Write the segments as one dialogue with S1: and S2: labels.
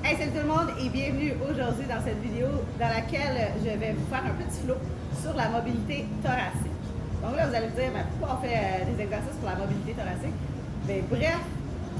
S1: Hey, salut tout le monde et bienvenue aujourd'hui dans cette vidéo dans laquelle je vais vous faire un petit flow sur la mobilité thoracique. Donc là, vous allez me dire, ben, pourquoi on fait des exercices pour la mobilité thoracique? Ben, bref,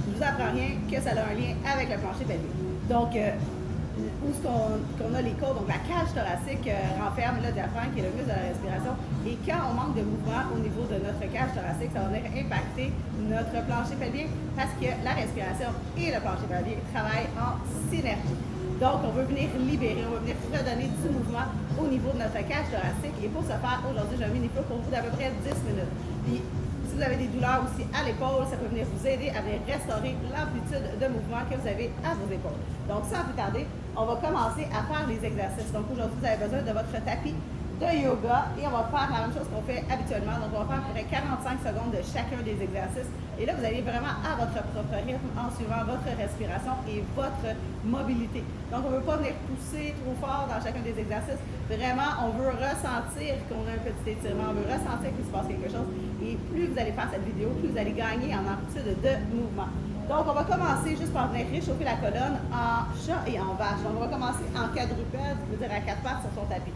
S1: je vous apprends rien que ça a un lien avec le plancher pelvien. Donc, où est-ce qu'on a les côtes, donc la cage thoracique renferme le diaphragme qui est le muscle de la respiration. Et quand on manque de mouvement au niveau de notre cage thoracique, ça va venir impacter notre plancher pelvien parce que la respiration et le plancher pelvien travaillent en synergie. Donc, on veut venir libérer, on veut venir redonner du mouvement au niveau de notre cage thoracique. Et pour ce faire, aujourd'hui, j'ai un mini-flow pour vous d'à peu près 10 minutes. Puis, si vous avez des douleurs aussi à l'épaule, ça peut venir vous aider à venir restaurer l'amplitude de mouvement que vous avez à vos épaules. Donc, sans plus tarder, on va commencer à faire les exercices. Donc, aujourd'hui, vous avez besoin de votre tapis de yoga et on va faire la même chose qu'on fait habituellement. Donc, on va faire à peu près 45 secondes de chacun des exercices. Et là, vous allez vraiment à votre propre rythme en suivant votre respiration et votre mobilité. Donc, on ne veut pas venir pousser trop fort dans chacun des exercices. Vraiment, on veut ressentir qu'on a un petit étirement, on veut ressentir qu'il se passe quelque chose. Et plus vous allez faire cette vidéo, plus vous allez gagner en amplitude de mouvement. Donc, on va commencer juste par venir réchauffer la colonne en chat et en vache. Donc, on va commencer en quadrupède, qui veut dire à quatre pattes sur son tapis.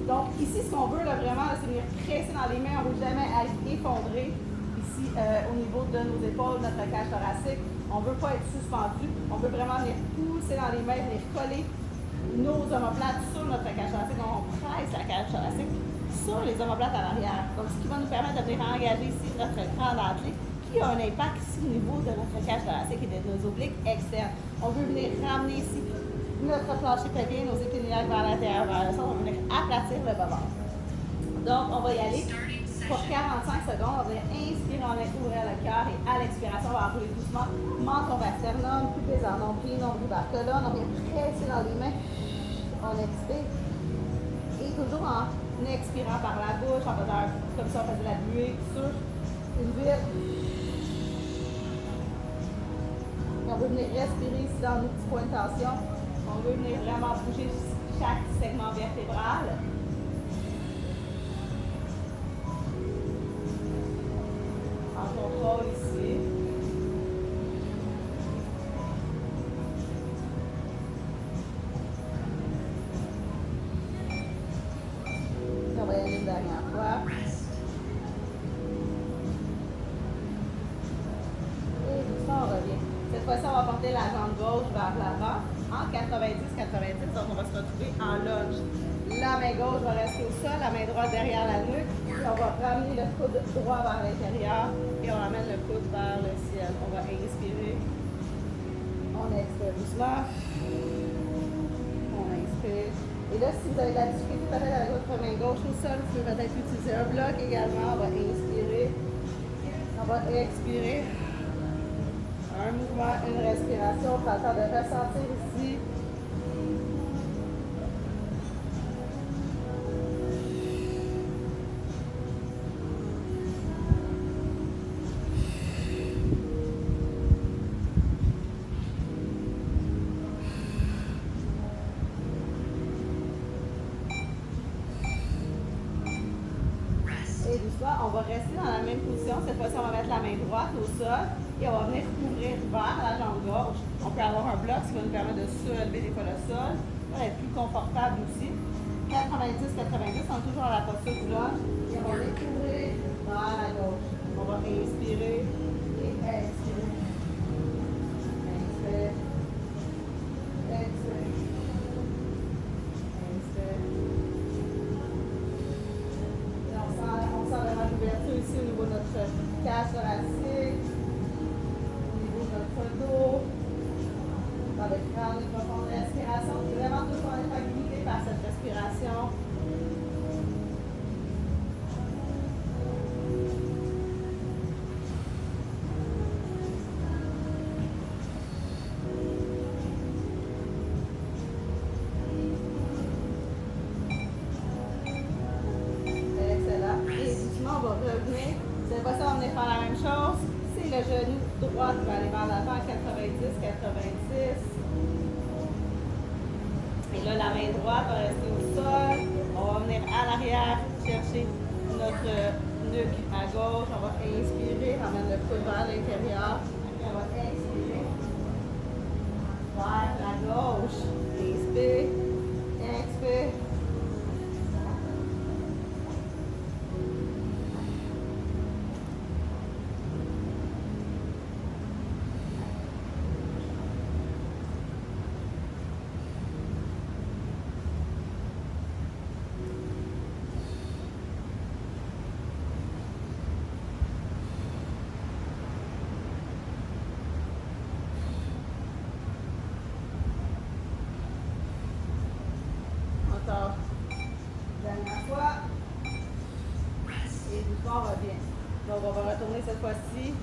S1: Donc, ici, ce qu'on veut là, vraiment, c'est venir presser dans les mains. On ne veut jamais être effondré ici au niveau de nos épaules, notre cage thoracique. On ne veut pas être suspendu. On veut vraiment venir pousser dans les mains, venir coller nos omoplates sur notre cage thoracique. Donc, on presse la cage thoracique sur les omoplates à l'arrière. Donc, ce qui va nous permettre de venir engager ici notre cran dentelé qui a un impact ici au niveau de notre cage thoracique et de nos obliques externes. On veut venir ramener ici notre plancher pelvien, nos épinières vers l'intérieur, vers le sol. On va venir aplatir le bas. Donc, on va y aller pour 45 secondes. On va venir inspirer, on va ouvrir le cœur et à l'expiration, on va enrouler doucement menton vers sternum, pubis en nombril, nombril vers colonne. On vient presser dans les mains. On expire. Et toujours en expirant par la bouche, en faisant comme ça, on faisait la buée sur une ville. On veut venir respirer ici dans nos petits points de tension. On veut venir vraiment bouger chaque segment vertébral. En contrôle ici. Et on va y aller une dernière fois. Et doucement, on revient. Cette fois-ci, on va porter la jambe gauche vers l'avant en 90-90. Donc, on va se retrouver en lunge. La main gauche va rester au sol, la main droite derrière la nuque. Puis on va ramener le coude droit vers l'intérieur et on ramène le coude vers le ciel. On va inspirer. On expire doucement. On inspire. Et là, si vous avez de la difficulté peut-être avec votre main gauche au sol, vous pouvez peut-être utiliser un bloc également. On va inspirer. On va expirer. Un mouvement, une respiration, on prend le temps de ressentir ici. Et doucement, on va rester dans la même position. Cette fois-ci, on va mettre la main droite au sol et on va venir ouvrir vers la jambe gauche. On peut avoir un bloc, ce qui va nous permettre de soulever des fois le sol. On va être plus confortable aussi. 90-90, on est toujours à la posture du lunge. Et on va venir ouvrir vers la gauche. On va inspirer et expirer. Inspire. Expire. Inspire. On sent vraiment l'ouverture ici au niveau de notre cage thoracique, au niveau de notre dos, dans le crâne, une profonde respiration. Vraiment toujours être guidé par cette respiration. On va revenir. Cette fois-ci, on va venir faire la même chose. C'est le genou droit qui va aller vers l'avant, 90-90. Et là, la main droite va rester au sol. On va venir à l'arrière chercher notre nuque à gauche. On va inspirer, ramène le coude vers l'intérieur. On va expirer vers la gauche. gauche. Inspire, expire. Encore. Dernière fois. Et doucement, on revient. Donc, on va retourner cette fois-ci.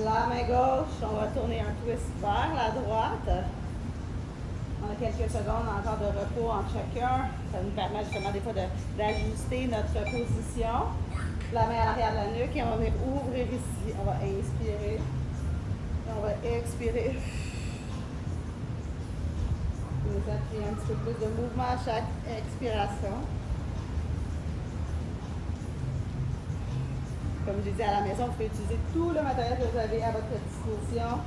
S1: La main gauche, on va tourner un twist vers la droite. On a quelques secondes encore de repos entre chacun. Ça nous permet justement des fois d'ajuster notre position. La main à l'arrière de la nuque et on va venir ouvrir ici. On va inspirer. Et on va expirer. Nous appuyer un petit peu plus de mouvement à chaque expiration. Comme je dis à la maison, vous pouvez utiliser tout le matériel que vous avez à votre disposition.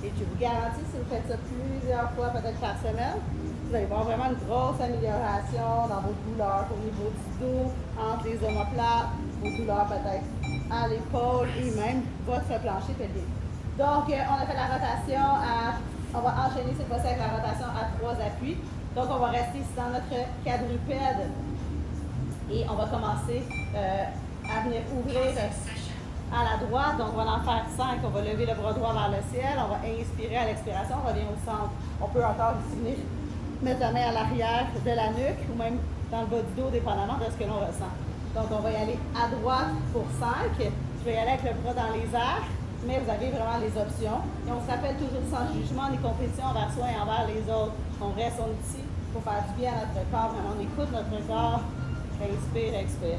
S1: Et je vous garantis, si vous faites ça plusieurs fois, peut-être par semaine, vous allez voir vraiment une grosse amélioration dans vos douleurs au niveau du dos, entre les omoplates, vos douleurs peut-être à l'épaule et même votre plancher pelvien. Donc, on a fait la rotation on va enchaîner cette fois-ci avec la rotation à 3 appuis. Donc, on va rester ici dans notre quadrupède et on va commencer à venir ouvrir à la droite. Donc, on va en faire 5. On va lever le bras droit vers le ciel. On va inspirer à l'expiration. On revient au centre. On peut encore ici venir mettre la main à l'arrière de la nuque ou même dans le bas du dos, dépendamment de ce que l'on ressent. Donc, on va y aller à droite pour 5. Je vais y aller avec le bras dans les airs, mais vous avez vraiment les options. Et on se rappelle toujours sans jugement ni compétition envers soi et envers les autres. On reste, on est ici pour faire du bien à notre corps. Vraiment, on écoute notre corps. Inspire, expire.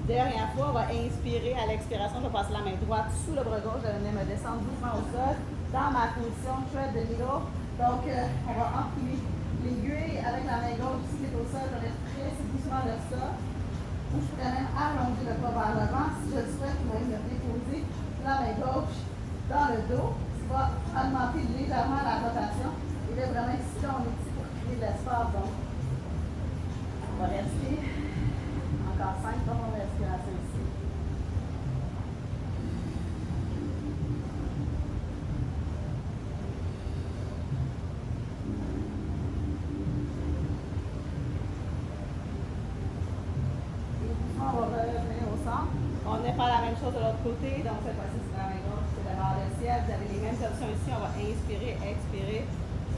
S1: Dernière fois, on va inspirer à l'expiration. Je vais passer la main droite sous le bras gauche. Je vais venir me descendre doucement au sol dans ma position thread de needle. Donc, on va enfiler l'aiguille avec la main gauche qui est au sol. Je vais presser doucement le sol. Ou je pourrais même allonger le bras vers l'avant. Si je le souhaite, je vais me déposer la main gauche dans le dos. Ça va augmenter légèrement la rotation. Et là, vraiment, ici, on est ici pour créer de l'espace. Donc, on va rester. Encore 5 profondes respirations ici. Et doucement, on va revenir au centre. On va faire la même chose de l'autre côté. Donc, cette fois-ci, c'est la main gauche, c'est vers le ciel. Vous avez les mêmes options ici. On va inspirer, expirer.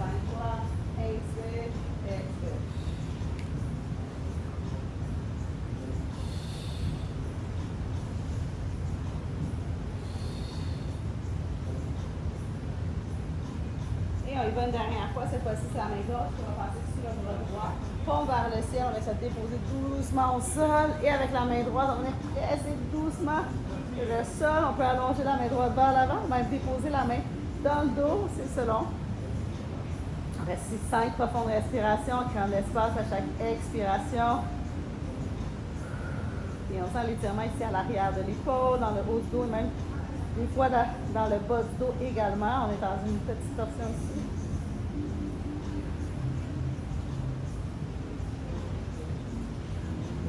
S1: 5 fois. Inspire, expire. On y va une dernière fois. Cette fois-ci, c'est la main gauche. On va passer sur le bras droit. Pompe vers le ciel. On va se déposer doucement au sol. Et avec la main droite, on va presser doucement le sol. On peut allonger la main droite vers l'avant. On va même déposer la main dans le dos. C'est selon. On reste 5 profondes respirations. Créant de l'espace à chaque expiration. Et on sent l'étirement ici à l'arrière de l'épaule, dans le haut du dos et même des fois dans le bas du dos également. On est dans une petite torsion ici.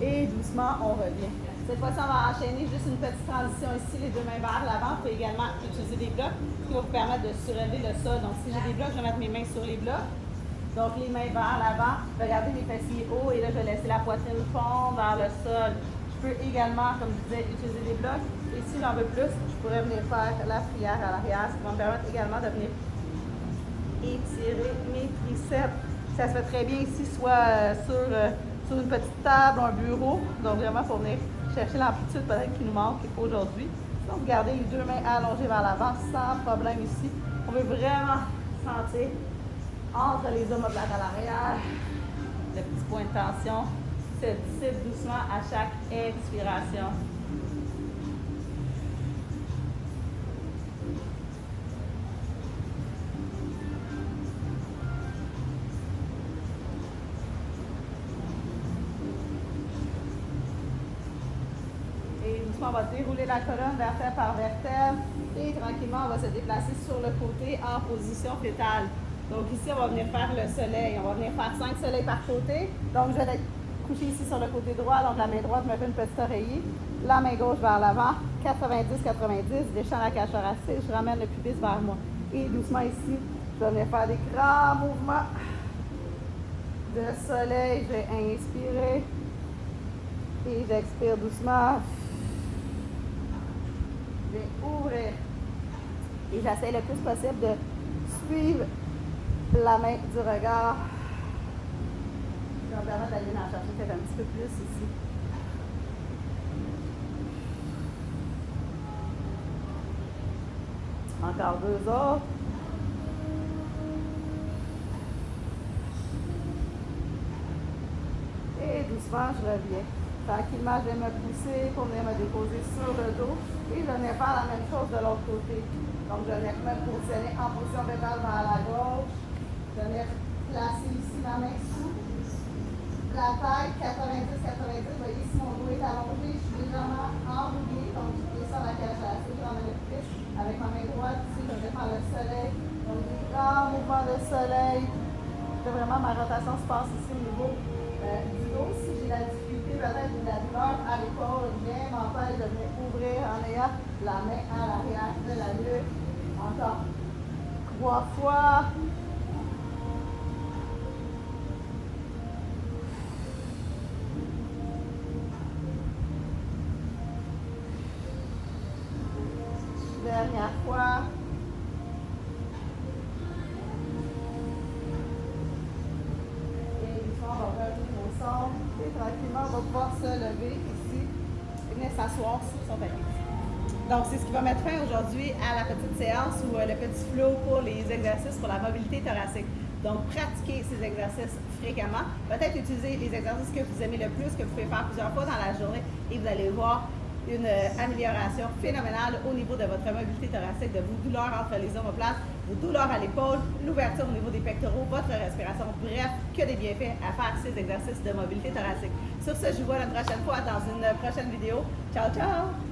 S1: Et doucement, on revient. Cette fois-ci, on va enchaîner juste une petite transition ici, les deux mains vers l'avant. Vous pouvez également utiliser des blocs, ce qui va vous permettre de surélever le sol. Donc, si j'ai des blocs, je vais mettre mes mains sur les blocs. Donc, les mains vers l'avant. Regardez mes fessiers hauts et là, je vais laisser la poitrine fondre vers le sol. Je peux également, comme je disais, utiliser des blocs. Et si j'en veux plus, je pourrais venir faire la prière à l'arrière, ce qui va me permettre également de venir étirer mes triceps. Ça se fait très bien ici, soit sur une petite table, un bureau. Donc, vraiment, pour venir chercher l'amplitude peut-être qui nous manque aujourd'hui. Donc, vous gardez les deux mains allongées vers l'avant sans problème ici. On veut vraiment sentir entre les omoplates à l'arrière, le petit point de tension se dissipe doucement à chaque expiration. doucement, on va dérouler la colonne vertèbre par vertèbre. Et tranquillement, on va se déplacer sur le côté en position fétale. Donc ici, on va venir faire le soleil. On va venir faire 5 soleils par côté. Donc, je vais être couché ici sur le côté droit. Donc, la main droite me fait une petite oreiller. La main gauche vers l'avant. 90-90. Déchant la cage thoracique. Je ramène le pubis vers moi. Et doucement ici, je vais venir faire des grands mouvements de soleil. Je vais inspirer. Et j'expire doucement. Je vais ouvrir. Et j'essaie le plus possible de suivre la main du regard. Je vais me permettre d'aller en chercher peut-être un petit peu plus ici. Encore 2 autres. Et doucement, je reviens. Tranquillement, je vais me pousser pour venir me déposer sur le dos. Et je vais venir faire la même chose de l'autre côté. Donc, je vais venir me positionner en position fétale vers la gauche. Je vais venir placer ici ma main sous la taille, 90-90. Vous voyez, si mon dos est allongé, je suis légèrement enroulée. Donc, je descends la cage thoracique, je ramène le pubis. Avec ma main droite, ici, je vais faire le soleil. Donc, des grands mouvements de soleil. Vraiment, ma rotation se passe ici au niveau du dos. Si j'ai la difficulté, peut-être de la douleur à l'épaule, rien m'empêche de venir ouvrir en ayant la main à l'arrière de la nuque. Encore 3 fois. Dernière fois. Et doucement, on va revenir au centre. Et tranquillement, on va pouvoir se lever ici et venir s'asseoir sur son tapis. Donc, c'est ce qui va mettre fin aujourd'hui à la petite séance ou le petit flow pour les exercices pour la mobilité thoracique. Donc, pratiquez ces exercices fréquemment. Peut-être utiliser les exercices que vous aimez le plus, que vous pouvez faire plusieurs fois dans la journée et vous allez voir une amélioration phénoménale au niveau de votre mobilité thoracique, de vos douleurs entre les omoplates, vos douleurs à l'épaule, l'ouverture au niveau des pectoraux, votre respiration. Bref, que des bienfaits à faire ces exercices de mobilité thoracique. Sur ce, je vous vois la prochaine fois dans une prochaine vidéo. Ciao, ciao!